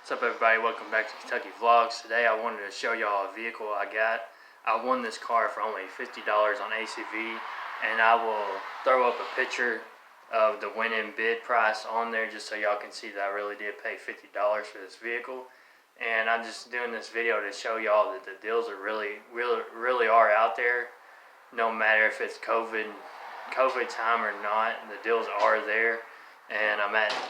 What's up, everybody? Welcome back to Kentucky Vlogs. Today I wanted to show y'all a vehicle I got. I won this car for only $50 on ACV, and I will throw up a picture of the winning bid price on there just so y'all can see that I really did pay $50 for this vehicle. And I'm just doing this video to show y'all that the deals are really are out there. No matter if it's COVID time or not, the deals are there. And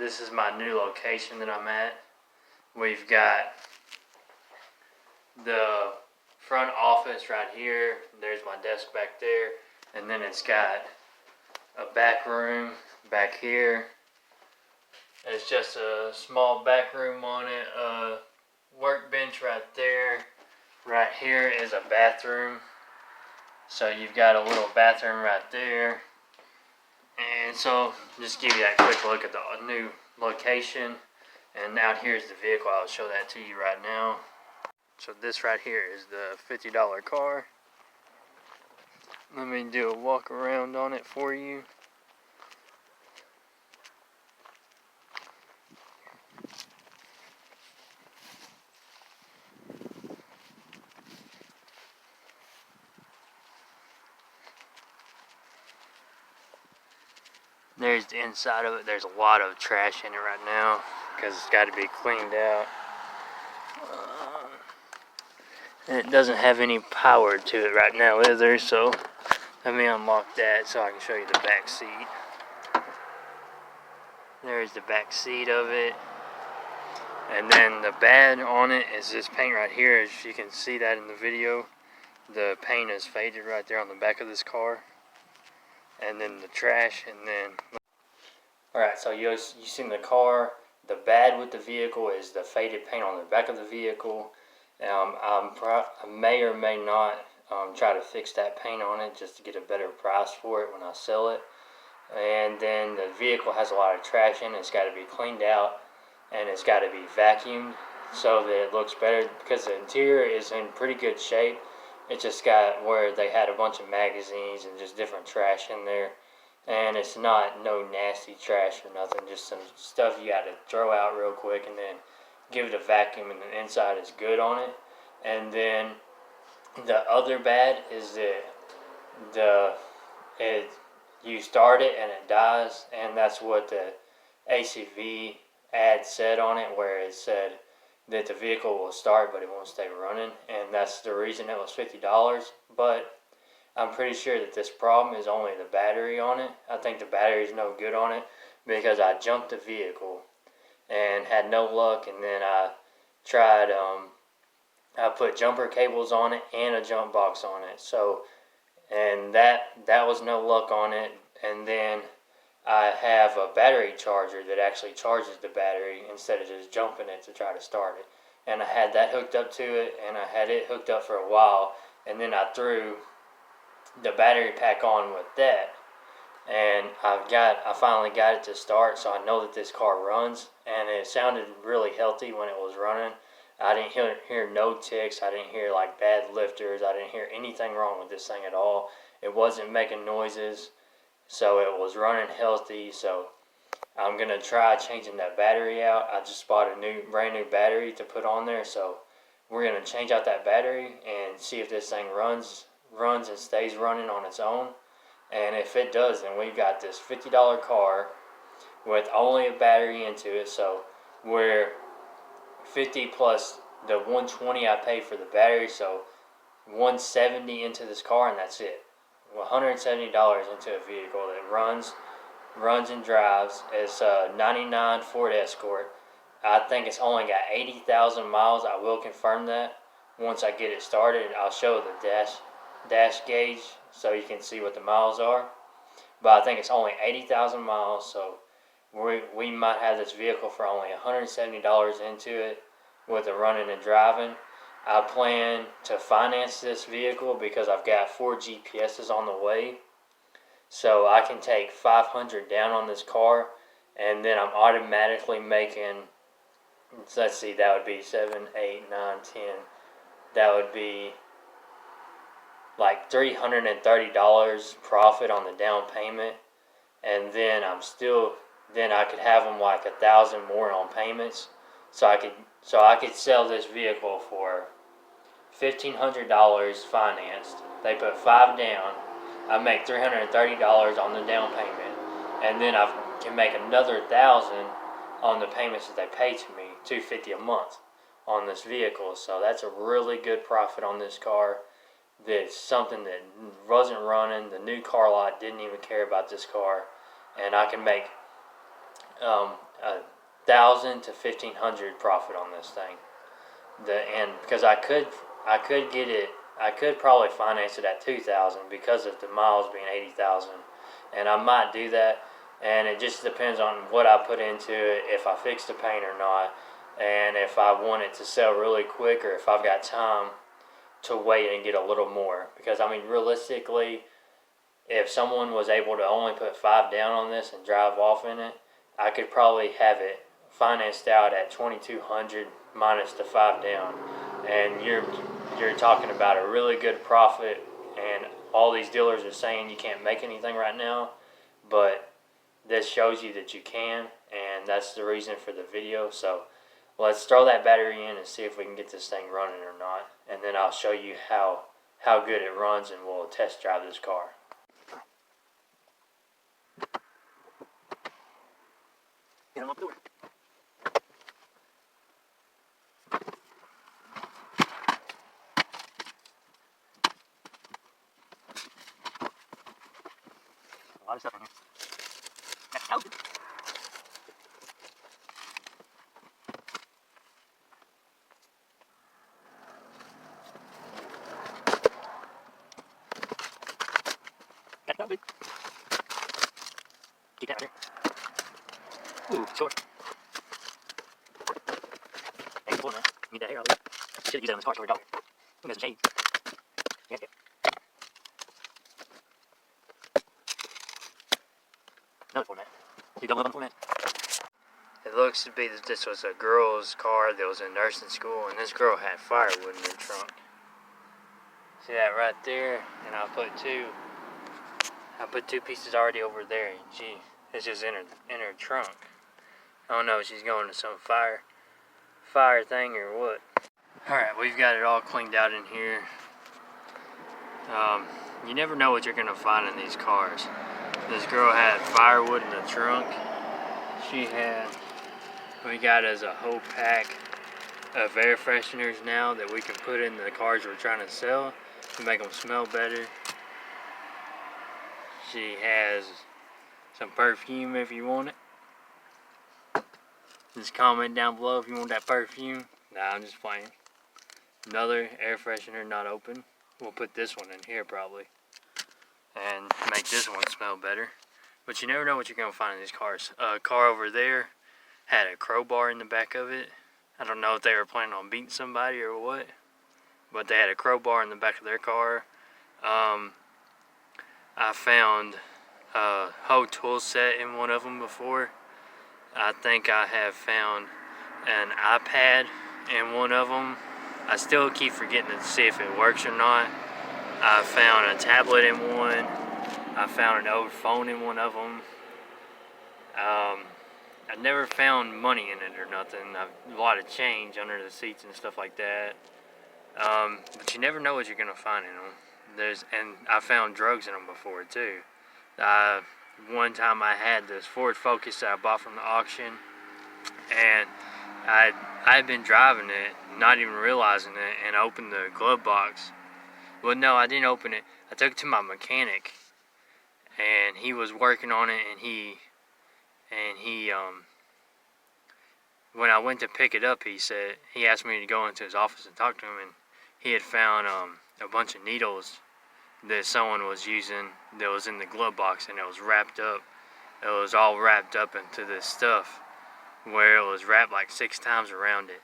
this is my new location that I'm at. We've got the front office right here. There's my desk back there. And then it's got a back room back here. It's just a small back room on it. A workbench right there. Right here is a bathroom. So you've got a little bathroom right there. And so just give you that quick look at the new location. And out here is the vehicle. I'll show that to you right now. So this right here is the $50 car. Let me do a walk around on it for you. There's the inside of it. There's a lot of trash in it right now because it's got to be cleaned out. And it doesn't have any power to it right now either, so let me unlock that so I can show you the back seat. There's the back seat of it. And then the bad on it is this paint right here. As you can see that in the video, the paint is faded right there on the back of this car. And then the trash, and then alright, so you seen the car. The bad with the vehicle is the faded paint on the back of the vehicle. I may or may not try to fix that paint on it just to get a better price for it when I sell it. And then the vehicle has a lot of trash in it. It's got to be cleaned out, and it's got to be vacuumed so that it looks better, because the interior is in pretty good shape. It just got where they had a bunch of magazines and just different trash in there. And it's not no nasty trash or nothing, just some stuff you got to throw out real quick and then give it a vacuum, and the inside is good on it. And then the other bad is that you start it and it dies, and that's what the ACV ad said on it, where it said that the vehicle will start but it won't stay running, and that's the reason it was $50. But I'm pretty sure that this problem is only the battery on it. I think the battery is no good on it, because I jumped the vehicle and had no luck, and then I tried, I put jumper cables on it and a jump box on it, so, and that was no luck on it. And then I have a battery charger that actually charges the battery instead of just jumping it to try to start it, and I had that hooked up to it, and I had it hooked up for a while, and then I threw the battery pack on with that, and I finally got it to start, so I know that this car runs, and it sounded really healthy when it was running. I didn't hear no ticks. I didn't hear like bad lifters. I didn't hear anything wrong with this thing at all. It wasn't making noises, so it was running healthy. So I'm gonna try changing that battery out. I just bought a brand new battery to put on there, so we're gonna change out that battery and see if this thing runs and stays running on its own. And if it does, then we've got this $50 car with only a battery into it. So we're 50 plus the 120 I paid for the battery, so 170 into this car, and that's it. $170 into a vehicle that runs and drives. It's a 99 Ford Escort. I think it's only got 80,000 miles. I will confirm that once I get it started. I'll show the dash gauge so you can see what the miles are. But I think it's only 80,000 miles, so we might have this vehicle for only $170 into it with the running and driving. I plan to finance this vehicle because I've got 4 GPSs on the way. So I can take $500 down on this car, and then I'm automatically making, let's see, that would be 7, 8, 9, 10. That would be like $330 profit on the down payment, and then I could have them like 1,000 more on payments. So I could sell this vehicle for $1,500 financed. They put $5 down. I make $330 on the down payment, and then I can make another $1,000 on the payments that they pay to me, $250 a month on this vehicle. So that's a really good profit on this car. That's something that wasn't running. The new car lot didn't even care about this car, and I can make $1,000 to $1,500 profit on this thing. And because I could get it, I could probably finance it at $2,000 because of the miles being 80,000, and I might do that. And it just depends on what I put into it, if I fix the paint or not, and if I want it to sell really quick or if I've got time to wait and get a little more. Because I mean, realistically, if someone was able to only put $5 down on this and drive off in it, I could probably have it financed out at $2,200 minus the $5 down, and you're talking about a really good profit. And all these dealers are saying you can't make anything right now, but this shows you that you can, and that's the reason for the video. So let's throw that battery in and see if we can get this thing running or not, and then I'll show you how good it runs, and we'll test drive this car. Get him up the door. A lot of stuff in here. That's out. That's not big. Keep that right there. Ooh, short. Hey, pull man. Need that hair out of it. Should have used that on this car storage dog. Look at some shades. Yeah. Another format. You don't live on the format? It looks to be that this was a girl's car that was in nursing school, and this girl had firewood in her trunk. See that right there? And I put two pieces already over there, and it's just in her trunk. I don't know if she's going to some fire thing or what. Alright, we've got it all cleaned out in here. You never know what you're going to find in these cars. This girl had firewood in the trunk. We got as a whole pack of air fresheners now that we can put in the cars we're trying to sell to make them smell better. She has some perfume if you want it. Just comment down below if you want that perfume. Nah, I'm just playing. Another air freshener not open. We'll put this one in here probably and make this one smell better. But you never know what you're going to find in these cars. A car over there had a crowbar in the back of it. I don't know if they were planning on beating somebody or what, but they had a crowbar in the back of their car. I found a whole tool set in one of them before. I think I have found an iPad in one of them. I still keep forgetting to see if it works or not. I found a tablet in one. I found an old phone in one of them. I never found money in it or nothing. A lot of change under the seats and stuff like that. But you never know what you're gonna find in them. And I found drugs in them before too. One time I had this Ford Focus that I bought from the auction, and I had been driving it, not even realizing it, and I opened the glove box. Well, no, I didn't open it. I took it to my mechanic, and he was working on it, and he when I went to pick it up, he asked me to go into his office and talk to him, and he had found a bunch of needles that someone was using that was in the glove box, and it was wrapped up. It was all wrapped up into this stuff where it was wrapped like 6 times around it,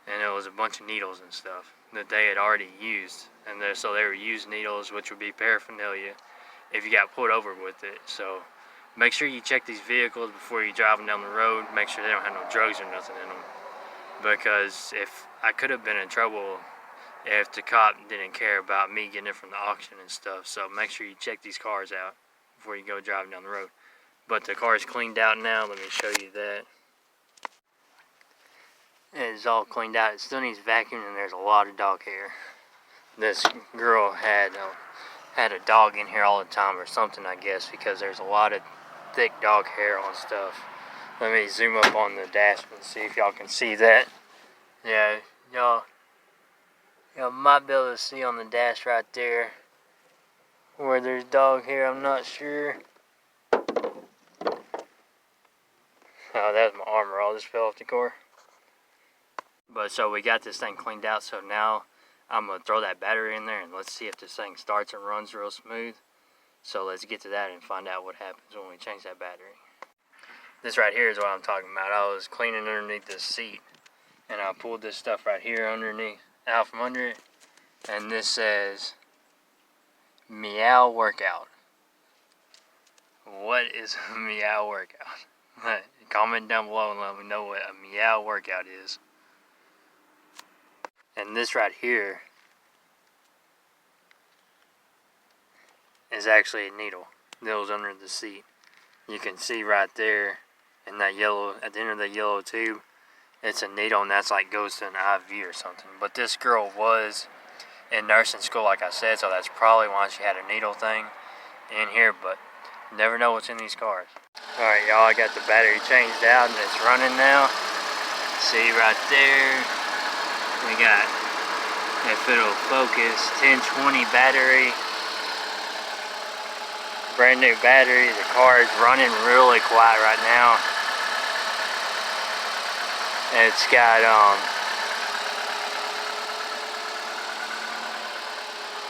and it was a bunch of needles and stuff that they had already used, and so they were used needles, which would be paraphernalia if you got pulled over with it. So make sure you check these vehicles before you drive them down the road. Make sure they don't have no drugs or nothing in them, because if I could have been in trouble if the cop didn't care about me getting it from the auction and stuff. So make sure you check these cars out before you go driving down the road. But the car is cleaned out now. Let me show you that. It's all cleaned out. It still needs vacuuming, and there's a lot of dog hair. This girl had a dog in here all the time or something, I guess, because there's a lot of thick dog hair on stuff. Let me zoom up on the dash and see if y'all can see that. Yeah, y'all might be able to see on the dash right there where there's dog hair. I'm not sure. Oh, that was my armor. All just fell off the car. But so we got this thing cleaned out, so now I'm going to throw that battery in there and let's see if this thing starts and runs real smooth. So let's get to that and find out what happens when we change that battery. This right here is what I'm talking about. I was cleaning underneath this seat and I pulled this stuff right here out from under it, and this says Meow Workout. What is a Meow Workout? Comment down below and let me know what a Meow Workout is. And this right here is actually a needle that was under the seat. You can see right there in that yellow, at the end of the yellow tube, it's a needle, and that's like goes to an IV or something. But this girl was in nursing school, like I said, so that's probably why she had a needle thing in here, but never know what's in these cars. Alright y'all, I got the battery changed out and it's running now. See right there, we got, if it'll focus, 1020 battery. Brand new battery. The car is running really quiet right now. It's got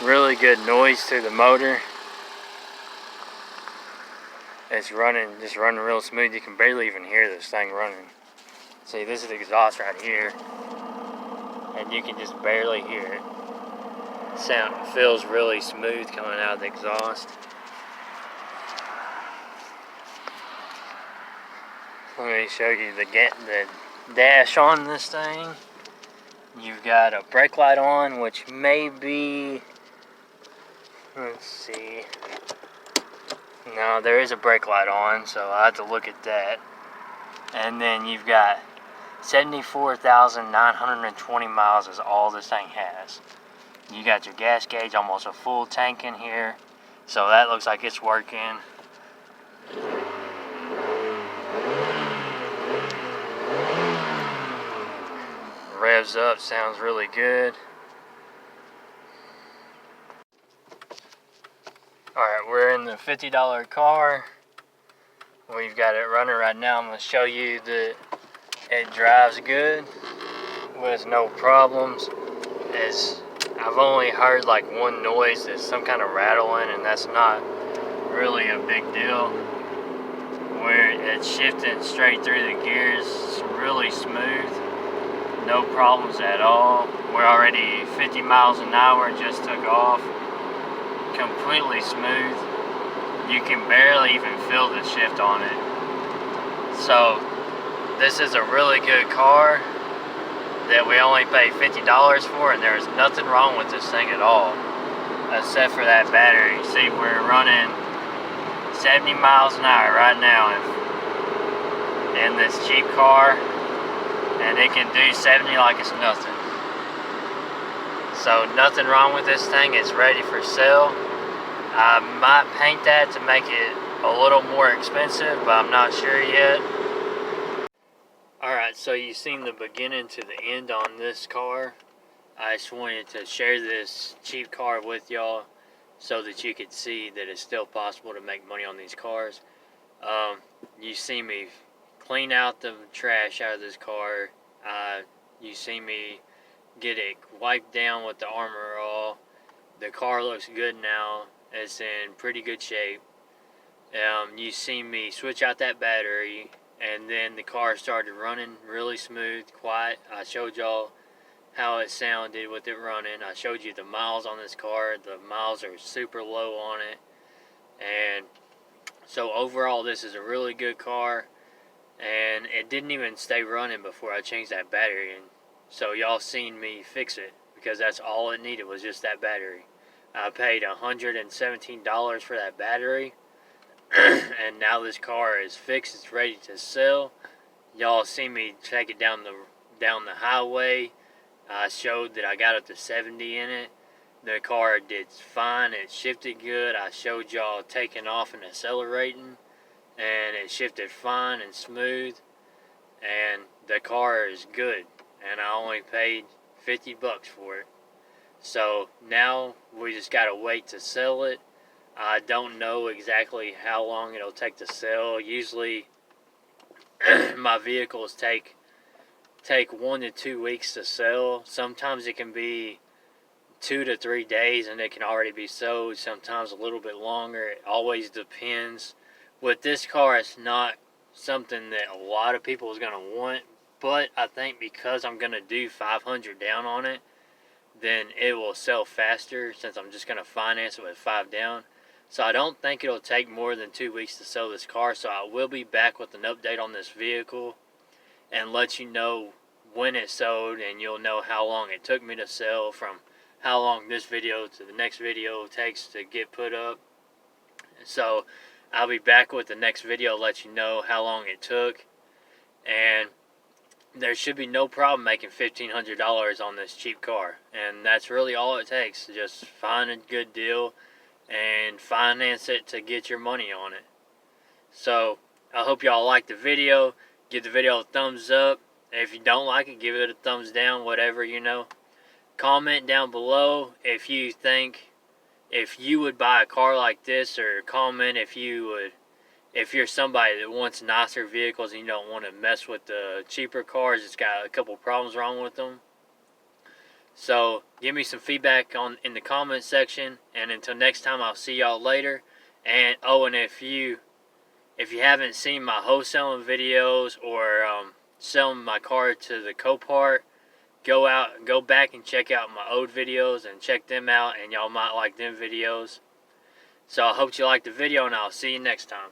really good noise through the motor. It's just running real smooth. You can barely even hear this thing running. See, this is the exhaust right here, and you can just barely hear it. Feels really smooth coming out of the exhaust. Let me show you the dash on this thing. You've got a brake light on, which may be, let's see. No, there is a brake light on, so I have to look at that. And then you've got 74,920 miles is all this thing has. You got your gas gauge, almost a full tank in here, so that looks like it's working. Revs up, sounds really good. Alright, we're in the $50 car. We've got it running right now. I'm going to show you that it drives good with no problems. I've only heard like one noise, that's some kind of rattling, and that's not really a big deal. Where it's shifting straight through the gears, it's really smooth. No problems at all. We're already 50 miles an hour, just took off. Completely smooth. You can barely even feel the shift on it. So this is a really good car that we only pay $50 for, and there's nothing wrong with this thing at all except for that battery. See, we're running 70 miles an hour right now in this cheap car, and it can do 70 like it's nothing. So nothing wrong with this thing. It's ready for sale. I might paint that to make it a little more expensive, but I'm not sure yet. Alright, so you've seen the beginning to the end on this car. I just wanted to share this cheap car with y'all so that you could see that it's still possible to make money on these cars. You see me clean out the trash out of this car. You see me get it wiped down with the Armor All. The car looks good now. It's in pretty good shape. You see me switch out that battery, and then the car started running really smooth, quiet. I showed y'all how it sounded with it running. I showed you the miles on this car. The miles are super low on it. And so overall, this is a really good car. And it didn't even stay running before I changed that battery in. So y'all seen me fix it, because that's all it needed was just that battery. I paid $117 for that battery. And now this car is fixed. It's ready to sell. Y'all see me take it down down the highway. I showed that I got up to 70 in it. The car did fine. It shifted good. I showed y'all taking off and accelerating, and it shifted fine and smooth. And the car is good. And I only paid $50 for it. So now we just gotta wait to sell it. I don't know exactly how long it'll take to sell. Usually, my vehicles take 1 to 2 weeks to sell. Sometimes it can be 2 to 3 days and it can already be sold. Sometimes a little bit longer. It always depends. With this car, it's not something that a lot of people is going to want, but I think because I'm going to do $500 down on it, then it will sell faster since I'm just going to finance it with $5 down. So I don't think it'll take more than 2 weeks to sell this car. So I will be back with an update on this vehicle and let you know when it sold, and you'll know how long it took me to sell from how long this video to the next video takes to get put up. So I'll be back with the next video, let you know how long it took, and there should be no problem making $1,500 on this cheap car. And that's really all it takes. Just find a good deal and finance it to get your money on it. So I hope y'all like the video. Give the video a thumbs up. If you don't like it, give it a thumbs down, whatever, you know. Comment down below if you think if you would buy a car like this, or comment if you're somebody that wants nicer vehicles and you don't want to mess with the cheaper cars. It's got a couple problems wrong with them. So give me some feedback in the comment section, and until next time, I'll see y'all later. And and if you haven't seen my wholesaling videos or selling my car to the Copart, go back and check out my old videos and check them out, and y'all might like them videos. So I hope you liked the video, and I'll see you next time.